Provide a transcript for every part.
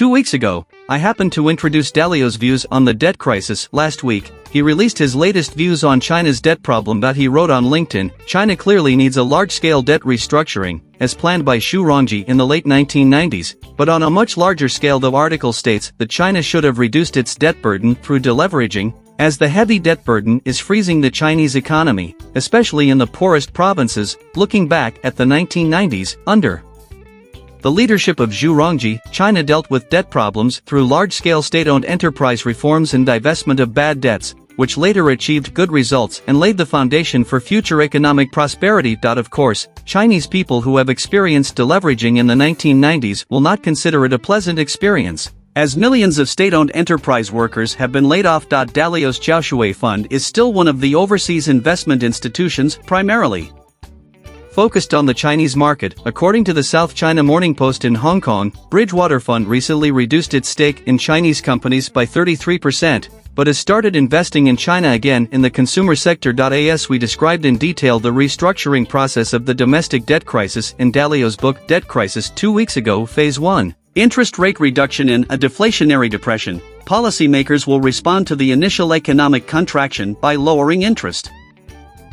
2 weeks ago, I happened to introduce Dalio's views on the debt crisis. Last week, he released his latest views on China's debt problem. He wrote on LinkedIn, China clearly needs a large-scale debt restructuring, as planned by Zhu Rongji in the late 1990s, but on a much larger scale. The article states that China should have reduced its debt burden through deleveraging, as the heavy debt burden is freezing the Chinese economy, especially in the poorest provinces. Looking back at the 1990s, under the leadership of Zhu Rongji, China dealt with debt problems through large-scale state-owned enterprise reforms and divestment of bad debts, which later achieved good results and laid the foundation for future economic prosperity. Of course, Chinese people who have experienced deleveraging in the 1990s will not consider it a pleasant experience, as millions of state-owned enterprise workers have been laid off. Dalio's Jiaoshui Fund is still one of the overseas investment institutions, primarily focused on the Chinese market. According to the South China Morning Post in Hong Kong, Bridgewater Fund recently reduced its stake in Chinese companies by 33%, but has started investing in China again in the consumer sector. As we described in detail the restructuring process of the domestic debt crisis in Dalio's book Debt Crisis 2 weeks ago. Phase 1. Interest rate reduction. In a deflationary depression, policymakers will respond to the initial economic contraction by lowering interest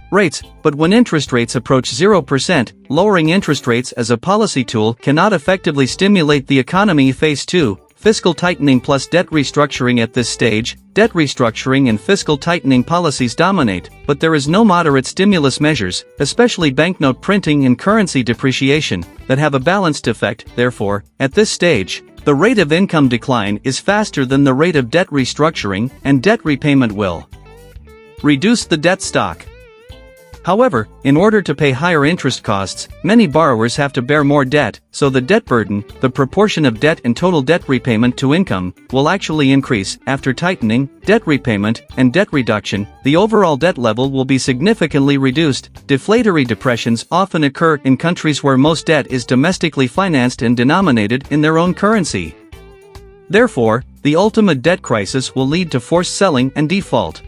rates, but when interest rates approach 0%, lowering interest rates as a policy tool cannot effectively stimulate the economy. Phase 2. Fiscal tightening plus debt restructuring. At this stage, debt restructuring and fiscal tightening policies dominate, but there is no moderate stimulus measures, especially banknote printing and currency depreciation, that have a balanced effect. Therefore, at this stage, the rate of income decline is faster than the rate of debt restructuring, and debt repayment will reduce the debt stock. However, in order to pay higher interest costs, many borrowers have to bear more debt, so the debt burden, the proportion of debt and total debt repayment to income, will actually increase. After tightening, debt repayment, and debt reduction, the overall debt level will be significantly reduced. Deflationary depressions often occur in countries where most debt is domestically financed and denominated in their own currency. Therefore, the ultimate debt crisis will lead to forced selling and default,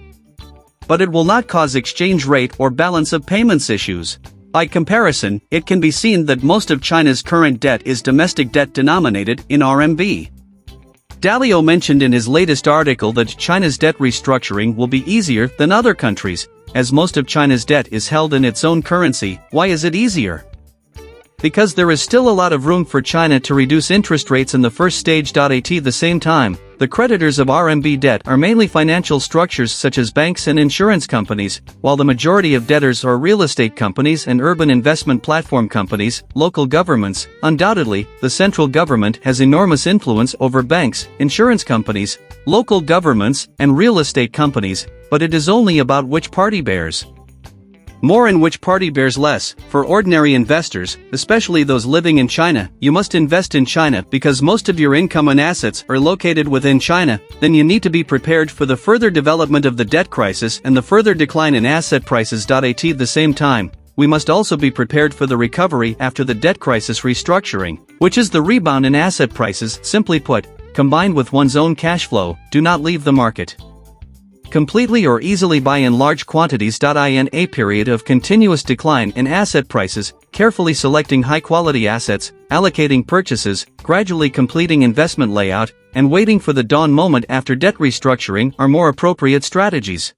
but it will not cause exchange rate or balance of payments issues. By comparison, it can be seen that most of China's current debt is domestic debt denominated in RMB. Dalio mentioned in his latest article that China's debt restructuring will be easier than other countries, as most of China's debt is held in its own currency. Why is it easier? Because there is still a lot of room for China to reduce interest rates in the first stage. At the same time, the creditors of RMB debt are mainly financial structures such as banks and insurance companies, while the majority of debtors are real estate companies and urban investment platform companies. Local governments. Undoubtedly, the central government has enormous influence over banks, insurance companies, local governments, and real estate companies, but it is only about which party bears more and which party bears less. For ordinary investors, especially those living in China, you must invest in China because most of your income and assets are located within China. Then you need to be prepared for the further development of the debt crisis and the further decline in asset prices. At the same time, we must also be prepared for the recovery after the debt crisis restructuring, which is the rebound in asset prices. Simply put, combined with one's own cash flow, do not leave the market completely or easily buy in large quantities. In a period of continuous decline in asset prices, carefully selecting high-quality assets, allocating purchases, gradually completing investment layout, and waiting for the dawn moment after debt restructuring are more appropriate strategies.